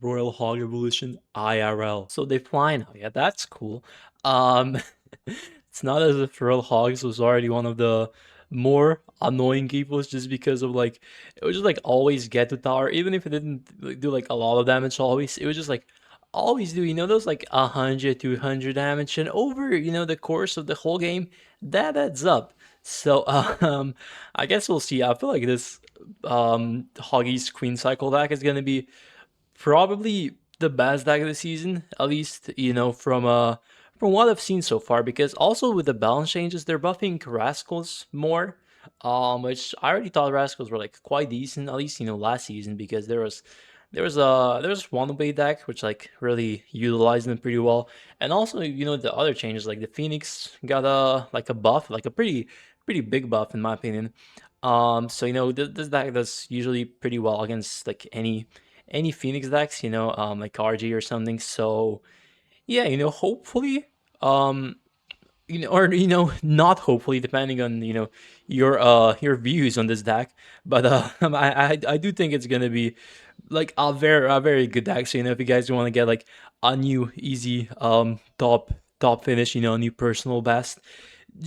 Royal Hog Evolution IRL. So they fly now. Yeah, that's cool. Um, it's not as if Royal Hogs was already one of the more annoying equals just because of like it would just like always get to tower, even if it didn't like, do like a lot of damage always. It was just like always do, those like 100, 200 damage, and over, the course of the whole game, that adds up. So I guess we'll see. I feel like this Hoggy's Queen Cycle deck is gonna be probably the best deck of the season, at least from what I've seen so far. Because also with the balance changes, they're buffing Rascals more, which I already thought Rascals were like quite decent, at least last season, because there was one way deck which like really utilized them pretty well, and also the other changes like the Phoenix got a buff, like a pretty big buff in my opinion. So this deck does usually pretty well against like any Phoenix decks, like RG or something. So yeah, hopefully, um, or not hopefully, depending on your views on this deck. But I do think it's gonna be like a very good deck. So if you guys want to get like a new easy top finish, a new personal best,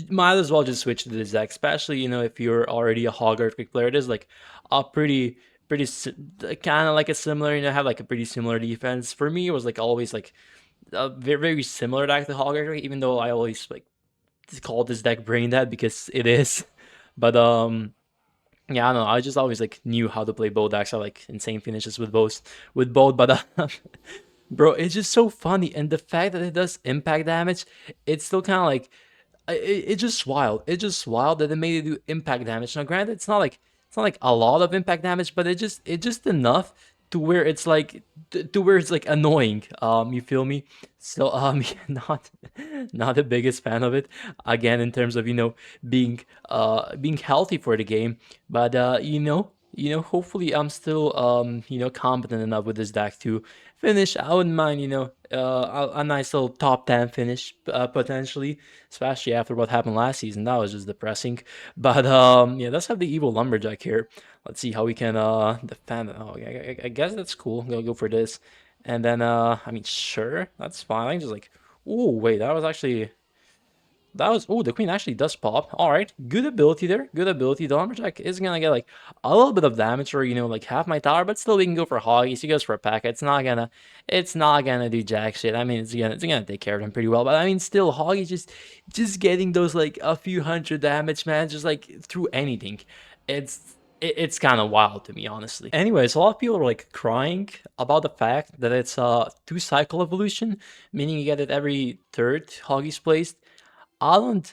might as well just switch to this deck, especially if you're already a Hog Earthquake player. It is like a pretty kind of like a similar, have like a pretty similar defense. For me, it was like always like a very similar deck to Hog Earthquake, even though I always like call this deck Brain Dead because it is. But yeah, I don't know. I just always like knew how to play both decks. I like insane finishes with both, but bro, it's just so funny, and the fact that it does impact damage, it's still kind of like it's just wild. It's just wild that they made it do impact damage. Now, granted, it's not like a lot of impact damage, but it's just enough to where it's like to where it's like annoying. You feel me? So yeah, not the biggest fan of it. Again, in terms of being healthy for the game, but hopefully I'm still competent enough with this deck to finish. I wouldn't mind a nice little top 10 finish potentially, especially after what happened last season. That was just depressing. But yeah, let's have the evil lumberjack here. Let's see how we can defend it. Oh, I guess that's cool. Go for this, and then I mean, sure, that's fine. I can just like, oh wait, oh, the queen actually does pop. All right, good ability there. Good ability. The lumberjack is gonna get like a little bit of damage, or like half my tower, but still we can go for Hoggies. He goes for a Pekka. It's not gonna do jack shit. I mean, it's gonna take care of him pretty well, but I mean, still Hoggies just getting those like a few hundred damage, man, just like through anything. It's kind of wild to me, honestly. Anyways, a lot of people are like crying about the fact that it's a 2 cycle evolution, meaning you get it every third Hoggies placed. I don't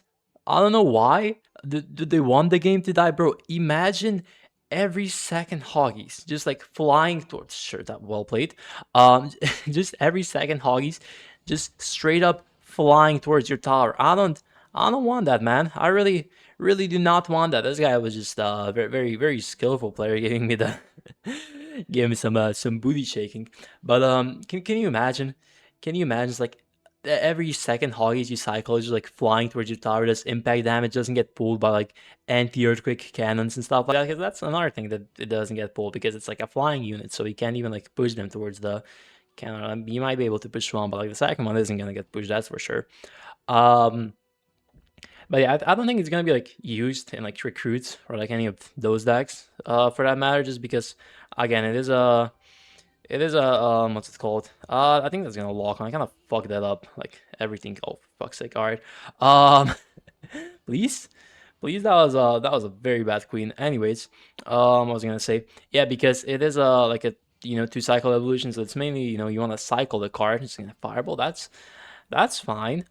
I don't know why. Did they want the game to die, bro? Imagine every second Hoggies just like flying towards. Sure, that well played. Just every second Hoggies just straight up flying towards your tower. I don't want that, man. I really do not want that. This guy was just very very skillful player, giving me the giving me some booty shaking. But can you imagine? Can you imagine? It's like every second Hoggies you cycle is just like flying towards your tower. Does impact damage doesn't get pulled by like anti-earthquake cannons and stuff like that. 'Cause that's another thing that it doesn't get pulled because it's like a flying unit, so you can't even like push them towards the cannon. You might be able to push one, but like the second one isn't gonna get pushed. That's for sure. Um, but yeah, I don't think it's gonna be like used in like recruits or like any of those decks. For that matter, just because again, it is a what's it called? I think that's gonna lock on. I kind of fucked that up. Like everything. Oh, for fuck's sake! All right. Um, please, please. That was a very bad queen. Anyways, I was gonna say yeah because it is like a 2 cycle evolution. So it's mainly you want to cycle the card. It's gonna fireball. That's fine.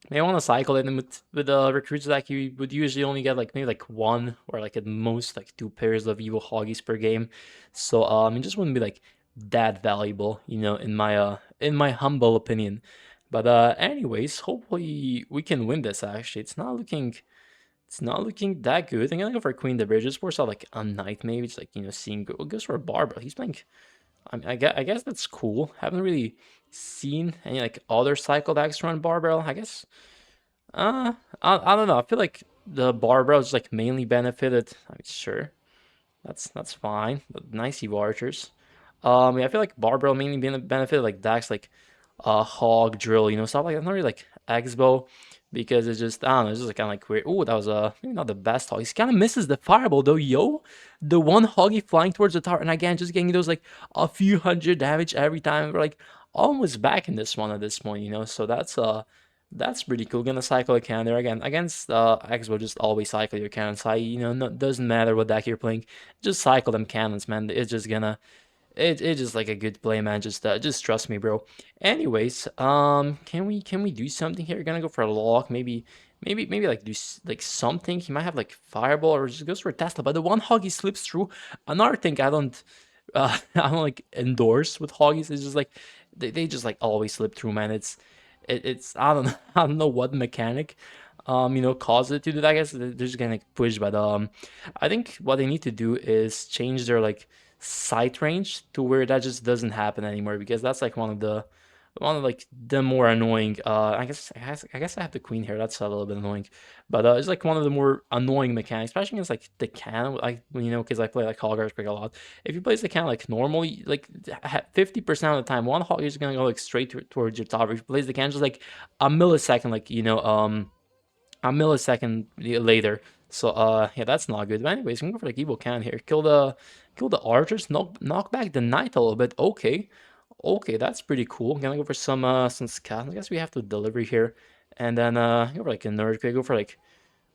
May want to cycle it, and with the recruits that you would usually only get like maybe like one or like at most like 2 pairs of evil Hoggies per game. So it just wouldn't be like that valuable, in my humble opinion. But anyways, hopefully we can win this. Actually, it's not looking that good. I'm gonna go for Queen the Bridge. Just force out like a knight, maybe just like seeing goes for a Barbara. He's playing. I guess that's cool. Haven't really seen any like other cycle decks run Barbell. I guess I don't know. I feel like the barbell is like mainly benefited. I mean, sure, that's fine. But nice Evo archers. Yeah, I feel like barbell mainly benefit like Dax, like hog drill, stuff like that. Not really like Xbow because it's just, I don't know, it's just kind of like weird. Oh, that was maybe not the best hog. He kind of misses the fireball though, yo. The one hoggy flying towards the tower, and again, just getting those like a few hundred damage every time. We're like almost back in this one at this point, So that's pretty cool. Gonna cycle a cannon there again against Xbow. Just always cycle your cannons. No, doesn't matter what deck you're playing. Just cycle them cannons, man. It's just gonna it's just like a good play, man. Just trust me, bro. Anyways, can we do something here? Gonna go for a lock, maybe like do like something. He might have like fireball or just goes for a Tesla. But the one hog he slips through. Another thing I don't I don't like endorse with hoggies. It's just like they just like always slip through, man. It's I don't know I don't know what mechanic caused it to do that. I guess they're just getting like pushed, but I think what they need to do is change their like sight range to where that just doesn't happen anymore, because that's like one of like the more annoying I guess I have the queen here. That's a little bit annoying, but it's like one of the more annoying mechanics, especially against like the cannon, like because I play like hog earthquake a lot. If you play the cannon like normally, like 50% of the time one hog is gonna go like straight towards your tower. If you play the cannon just like a millisecond, like a millisecond later. So yeah, that's not good. But anyways, we can go for like evil cannon here. Kill the archers, knock back the knight a little bit. Okay. Okay, that's pretty cool. I'm gonna go for some scouts. I guess we have to deliver here. And then go for like a nerd. Go for like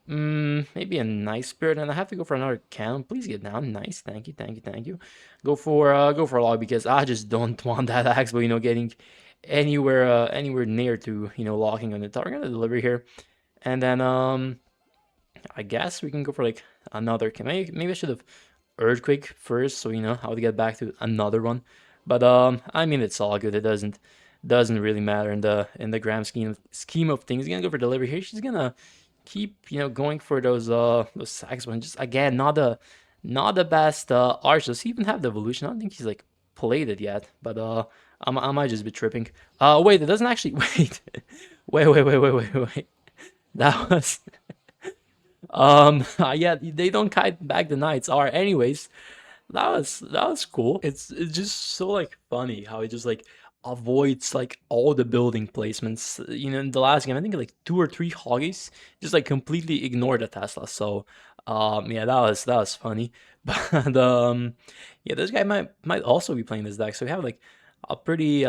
maybe a nice spirit, and I have to go for another cannon. Please get down. Nice, thank you, thank you, thank you. Go for a log because I just don't want that axe, but getting anywhere near to locking on the tower. I'm gonna deliver here. And then I guess we can go for like another. Maybe I should have earthquake first, so I would get back to another one. But I mean it's all good. It doesn't really matter in the grand scheme of things. He's gonna go for delivery here. She's gonna keep going for those sacks, but just again not the best arch. Does he even have the evolution? I don't think he's like played it yet, but I might just be tripping. Wait, it doesn't actually wait. Wait. That was yeah, they don't kite back the knights. All right, anyways, that was cool. It's just so like funny how it just like avoids like all the building placements. In the last game, I think like two or three hoggies just like completely ignored the Tesla. So yeah, that was funny. But yeah, this guy might also be playing this deck. So we have like a pretty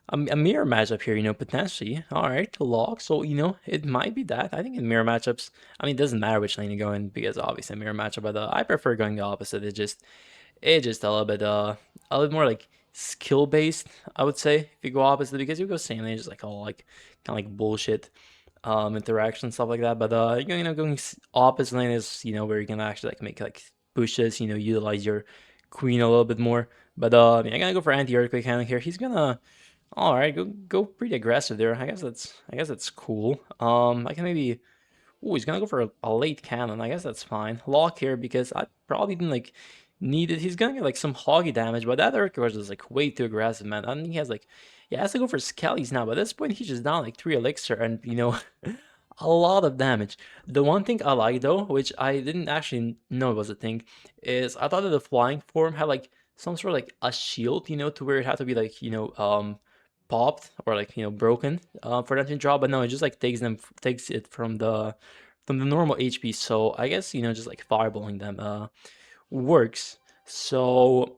a mirror matchup here, potentially. All right, to log. So, it might be that. I think in mirror matchups, I mean, it doesn't matter which lane you go in because obviously mirror matchup, but I prefer going the opposite. It's just a little bit more like skill based, I would say, if you go opposite, because you go same lane, it's just like all like kind of like bullshit interaction stuff like that. But going opposite lane is where you can actually like make like pushes, utilize your queen a little bit more. But yeah, I'm gonna go for anti-earthquake cannon here. He's gonna all right, go pretty aggressive there. I guess that's cool. I can maybe. Oh, he's gonna go for a late cannon. I guess that's fine. Lock here because I probably didn't like need it. He's gonna get like some hoggy damage, but that Urquhart is like way too aggressive, man. I think he has like, yeah, he has to go for Skellies now. But at this point, he's just down like 3 elixir and a lot of damage. The one thing I like though, which I didn't actually know was a thing, is I thought that the flying form had like some sort of like a shield, to where it had to be like popped or like broken for them to drop, but no, it just like takes it from the normal HP. So I guess just like fireballing them works. So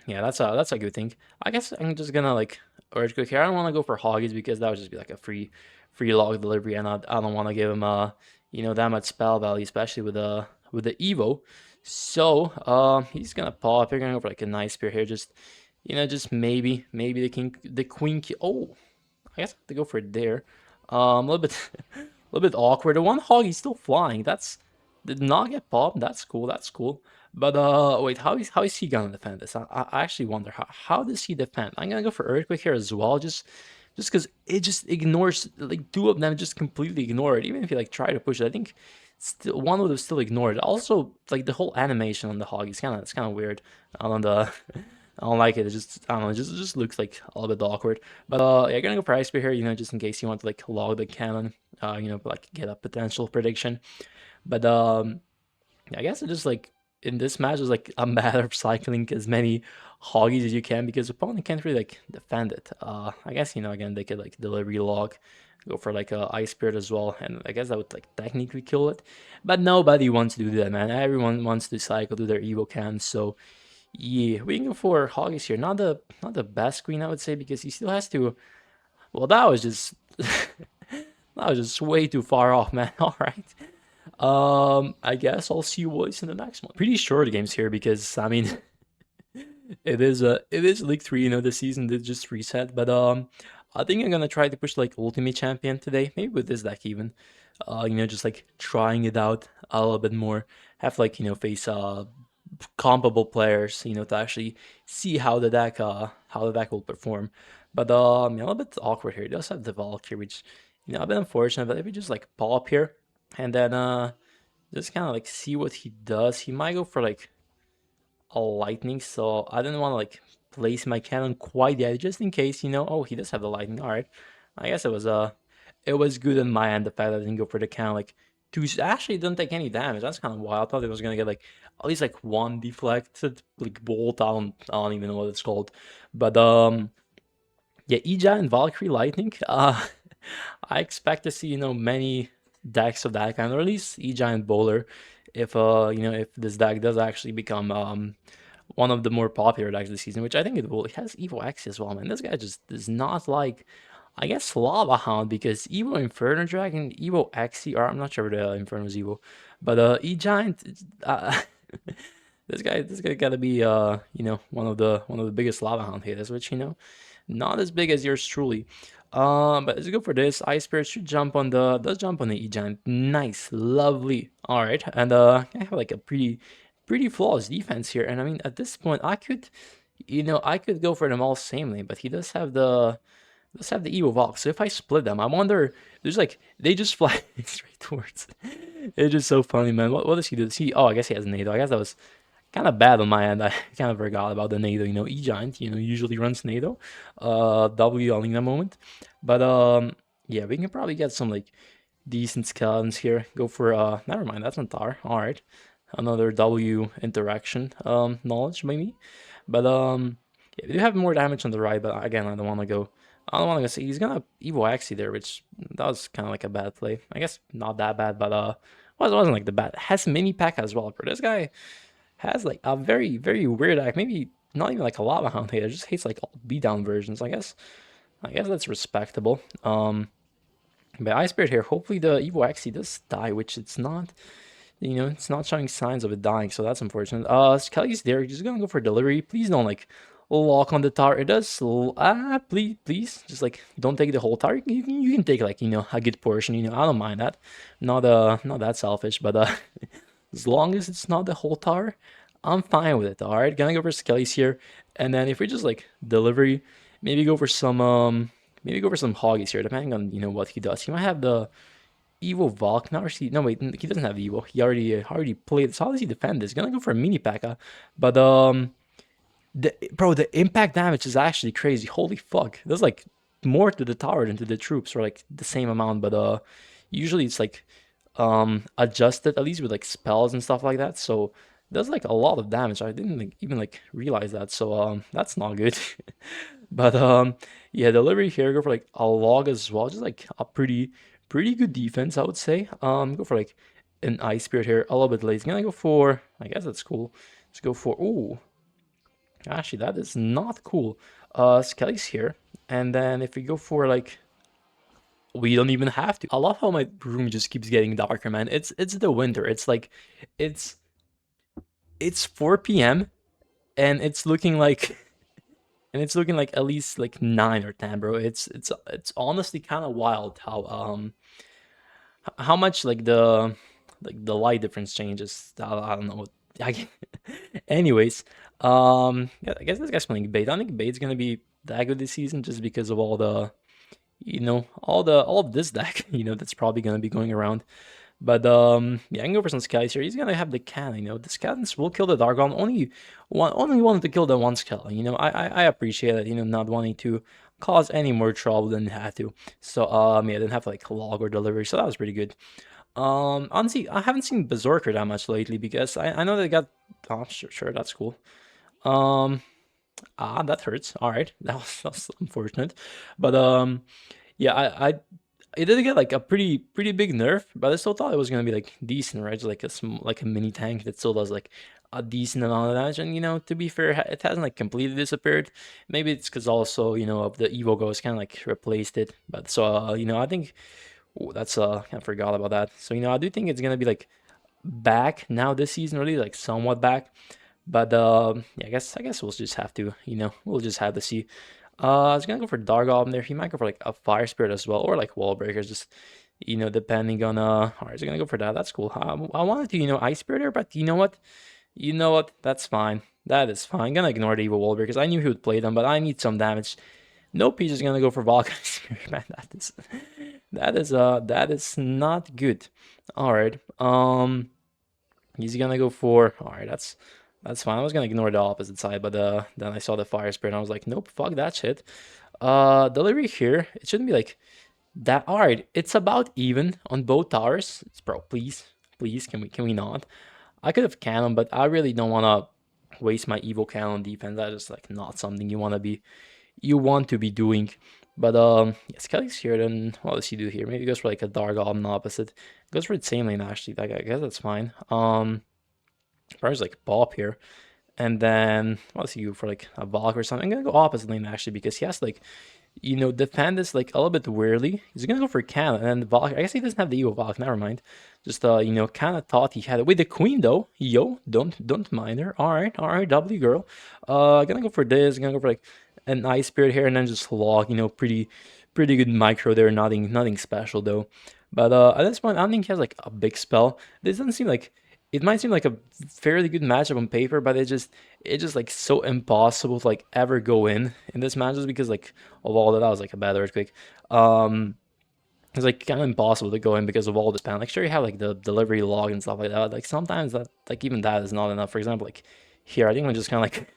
yeah, that's a good thing. I guess I'm just gonna like urge quick here. I don't want to go for hoggies because that would just be like a free log delivery, and I don't want to give him that much spell value, especially with the Evo. So he's gonna pop. You're gonna go for like a nice spear here. Just maybe the queen. Oh, I guess I have to go for it there. A little bit, a little bit awkward. The one hog he's still flying. Did not get popped. That's cool. That's cool. But wait, how is he gonna defend this? I actually wonder how does he defend? I'm gonna go for earthquake here as well. Just because it just ignores like two of them just completely ignore it. Even if you like try to push it, I think still one would have still ignored it. Also, like the whole animation on the hog is kind of weird. On the I don't like it. It just I don't know. It just looks like a little bit awkward. But yeah, gonna go for ice spear here. Just in case you want to like log the cannon. Like get a potential prediction. But yeah, I guess it just like in this match, it's like a matter of cycling as many hoggies as you can because opponent can't really like defend it. I guess again they could like delivery log, go for like a ice spirit as well, and I guess that would like technically kill it. But nobody wants to do that, man. Everyone wants to cycle to their evo cans. So yeah, we can go for hoggies here. Not the best queen I would say because he still has to. Well, that was just that was just way too far off, man. All right. I guess I'll see you boys in the next one. Pretty short games here because I mean it is League 3, the season did just reset, but I think I'm gonna try to push like Ultimate Champion today, maybe with this deck even. Just like trying it out a little bit more. Have like, face comparable players, to actually see how the deck will perform. But a little bit awkward here. He does have the Valkyrie, which a bit unfortunate, but if we just like pop here and then just kind of like see what he does. He might go for like a lightning, so I didn't want to like place my cannon quite yet, just in case, oh, he does have the lightning. All right, I guess it was good on my end, the fact that I didn't go for the cannon like two. Actually, it didn't take any damage. That's kind of wild. I thought it was gonna get like at least like one deflected like bolt. I don't even know what it's called, but yeah, Ija and Valkyrie Lightning. I expect to see many decks of that kind, or at least E-Giant Bowler, if if this deck does actually become one of the more popular decks this season, which I think it will. It has Evo X as well, man. This guy just does not like, I guess, Lava Hound, because Evo Inferno Dragon, Evo XC, or I'm not sure if the Inferno's Evo, but E-Giant, this guy gotta be one of the biggest Lava Hound haters, which not as big as yours truly. But let's go for this. Ice Spirit should jump on does jump on the E-Giant. Nice, lovely. All right, and I have like a pretty flawless defense here. And I mean, at this point, I could go for them all same lane, but he does have the Evo Vox. So if I split them, I wonder. There's like they just fly straight towards. It's just so funny, man. What does he do? Oh, I guess he has NATO. I guess that was kind of bad on my end. I kind of forgot about the NATO. E-Giant, usually runs NATO. W in that moment. But yeah, we can probably get some like decent skeletons here. Go for never mind, that's Antar. Alright. Another W interaction knowledge maybe. But yeah, we do have more damage on the right, but again I don't wanna go see he's gonna Evo Axie there, which that was kinda like a bad play. I guess not that bad, but wasn't like the bad. It has mini Pekka as well, bro. This guy has like a very, very weird act. Maybe not even like a Lava Hound hater, just hates like all beatdown versions. I guess that's respectable. But Ice Spirit here, hopefully the Evo Axie does die, which it's not. It's not showing signs of it dying, so that's unfortunate. Skelly's there, just gonna go for delivery. Please don't like lock on the tower. It does please just like don't take the whole tower. You can take like a good portion. I don't mind that. Not that selfish, but as long as it's not the whole tower, I'm fine with it. All right, gonna go for Skelly's here, and then if we just like delivery, maybe go for some hoggies here, depending on what he does. He might have the Evo Valk. Now no wait, he doesn't have the Evo. He already played. So how does he defend this? Gonna go for a mini Pekka, but the impact damage is actually crazy. Holy fuck, there's like more to the tower than to the troops, or like the same amount, but usually it's like adjusted at least with like spells and stuff like that. So does like a lot of damage. I didn't even like realize that. So that's not good. But yeah, delivery here, go for like a log as well. Just like a pretty good defense, I would say. Go for like an ice spirit here, a little bit late. He's gonna go for, I guess that's cool. Let's go for, ooh, actually that is not cool. Skelly's here, and then if we go for like, we don't even have to. I love how my room just keeps getting darker, man. It's the winter. It's like it's 4 p.m. and it's looking like at least like 9 or 10, bro. It's honestly kind of wild how much like the light difference changes. I don't know. Anyways, yeah, I guess this guy's playing bait. I don't think bait's gonna be that good this season just because of all the all of this deck, that's probably gonna be going around. But yeah, I can go for some skies here. He's gonna have the cannon, the skeletons will kill the Dargon. Only wanted to kill the one skeleton. I appreciate it, not wanting to cause any more trouble than it had to. So yeah, I didn't have like log or delivery, so that was pretty good. Honestly, I haven't seen Berserker that much lately because I know they got. Oh, sure, that's cool. Um, that hurts. All right, that's unfortunate, but yeah, it did get like a pretty big nerf, but I still thought it was gonna be like decent, right? Just like like a mini tank that still does like a decent amount of damage. And to be fair, it hasn't like completely disappeared. Maybe it's because also of the Evo Ghost kind of like replaced it. But so I think that's I forgot about that. So I do think it's gonna be like back now this season, really like somewhat back. But yeah, I guess we'll just have to we'll just have to see. I was gonna go for Dark Goblin there. He might go for like a Fire Spirit as well, or like Wall Breakers, just depending on All right, so gonna go for that. That's cool. I wanted to Ice Spirit there, but you know what? You know what? That's fine. That is fine. I'm gonna ignore the evil Wall Breakers. I knew he would play them, but I need some damage. Nope, he's just gonna go for Volcanic Spirit, man. That is not good. All right. He's gonna go for. All right, that's fine. I was gonna ignore the opposite side, but then I saw the Fire Spirit and I was like, nope, fuck that shit. Delivery here. It shouldn't be like that. All right, it's about even on both towers. Bro, please, can we not? I could have cannon, but I really don't wanna waste my evil cannon defense. That is like not something you want to be doing. But yeah, Skelly's here. Then what does he do here? Maybe he goes for like a Dark Goblin opposite. Goes for the same lane actually. Like, I guess that's fine. Probably like Bob here. And then what does he do for like a Valk or something? I'm gonna go opposite lane actually because he has to like defend this like a little bit weirdly. He's gonna go for cannon and then the Valk. I guess he doesn't have the Evo Valk. Never mind. Just kind of thought he had it with the Queen though. Yo, don't mind her. All right, W girl. Gonna go for this. Gonna go for like an Ice Spirit here and then just log. Pretty good micro there. Nothing special though. But at this point, I don't think he has like a big spell. This doesn't seem like. It might seem like a fairly good matchup on paper, but it's just like so impossible to like ever go in this match just because like of all that was like a bad earthquake. Um, it's like kind of impossible to go in because of all the spam. Like sure you have like the delivery log and stuff like that. Like sometimes that like even that is not enough. For example, like here I think I'm just kind of like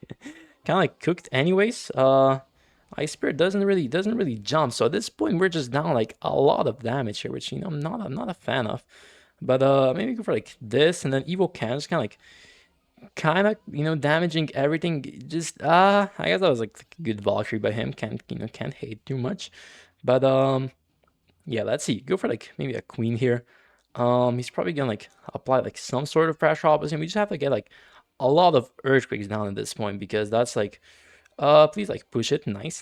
kind of like cooked anyways. Ice Spirit doesn't really jump. So at this point we're just down like a lot of damage here, which I'm not a fan of. But maybe go for like this and then Evil Can just kind of damaging everything. Just I guess that was like a good Valkyrie by him. Can't hate too much. But yeah, let's see. Go for like maybe a Queen here. He's probably gonna like apply like some sort of pressure opposite. We just have to get like a lot of earthquakes down at this point because that's like please like push it. Nice.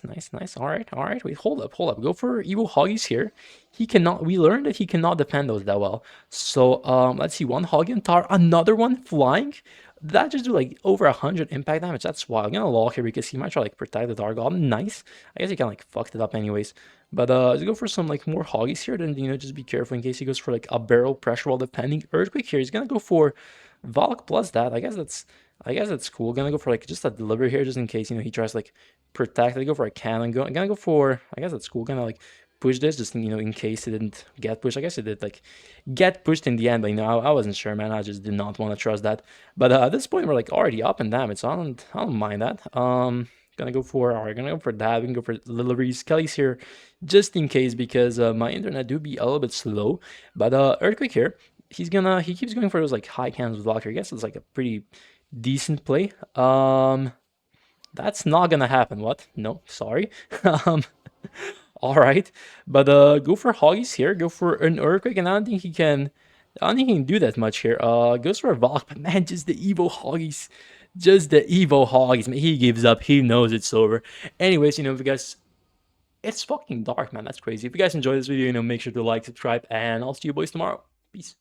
All right. Wait, hold up. Go for evil Hoggies here. He cannot. We learned that he cannot defend those that well. So let's see. One Hog in tar, another one flying. That just do like over 100 impact damage. That's wild. I'm gonna lock here because he might try like protect the Dark Goblin. Nice. I guess he kind of like fucked it up anyways. But let's go for some like more Hoggies here. Then just be careful in case he goes for like a barrel pressure while defending Earthquake here. He's gonna go for Valk plus that. I guess that's cool. Gonna go for like just a delivery here, just in case he tries to, like protect. I go for a cannon. Gonna go for. I guess that's cool. Gonna like push this, just in case it didn't get pushed. I guess it did like get pushed in the end, but I wasn't sure, man. I just did not want to trust that. But at this point, we're like already up in damage, so I don't mind that. Gonna go for. All right, gonna go for that. We can go for Lily's. Kelly's here, just in case because my internet do be a little bit slow. But Earthquake here. He keeps going for those like high cannons with Valkyrie. I guess it's like a pretty decent play. That's not gonna happen. What? No, sorry. um, all right, but go for Hoggies here. Go for an Earthquake, and I don't think he can. I don't think he can do that much here. Goes for a Valk, but man, just the Evo Hoggies, just the Evo Hoggies. Man, he gives up. He knows it's over. Anyways, if you guys, it's fucking dark, man. That's crazy. If you guys enjoyed this video, make sure to like, subscribe, and I'll see you boys tomorrow. Peace.